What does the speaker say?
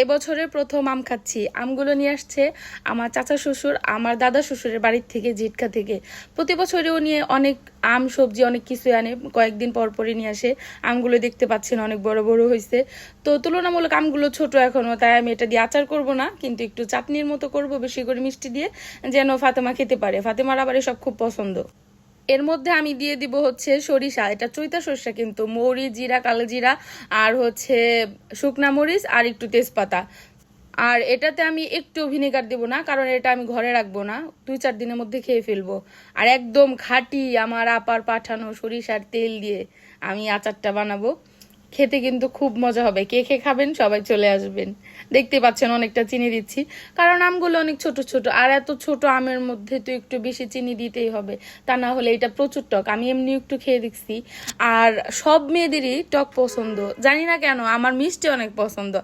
এবছরের প্রথম আম খাচ্ছি। আমগুলো নিয়ে আসছে আমার চাচা শ্বশুর, আমার দাদা শ্বশুরের বাড়ির থেকে, জিটকা থেকে। প্রতি বছরেও নিয়ে অনেক আম সবজি অনেক কিছু আনে, কয়েকদিন পর পরই নিয়ে আসে। আমগুলো দেখতে পাচ্ছেন অনেক বড় বড় হয়েছে। তো তুলনামূলক আমগুলো ছোট এখনো, তাই আমি এটা দিয়ে আচার করব না, কিন্তু একটু চাটনির মতো করব বেশি করে মিষ্টি দিয়ে, যেন ফাতেমা খেতে পারে। ফাতেমার আবার এসব খুব পছন্দ। এর মধ্যে আমি দিয়ে দিব হচ্ছে সরিষা, এটা চৈতা সরিষা, কিন্তু মৌরি, জিরা, কালো জিরা, আর হচ্ছে শুকনা মরিচ, আর একটু তেজপাতা। আর এটাতে আমি একটু ভিনেগার দেবো না, কারণ এটা আমি ঘরে রাখবো না, 2-4 দিনের মধ্যে খেয়ে ফেলবো। আর একদম খাঁটি আমার আপার পাঠানো সরিষার তেল দিয়ে আমি আচারটা বানাবো। খেতে কিন্তু খুব মজা হবে। কে কে খাবেন সবাই চলে আসবেন। দেখতে পাচ্ছেন অনেকটা চিনি দিচ্ছি, কারণ আমগুলো অনেক ছোট ছোট, আর এত ছোট আমের মধ্যে তো একটু বেশি চিনি দিতেই হবে, তা না হলে এটা প্রচুর টক। আমি এমনি একটু খেয়ে দেখছি। আর সব মেয়েদেরই টক পছন্দ, জানি না কেন, আমার মিষ্টি অনেক পছন্দ।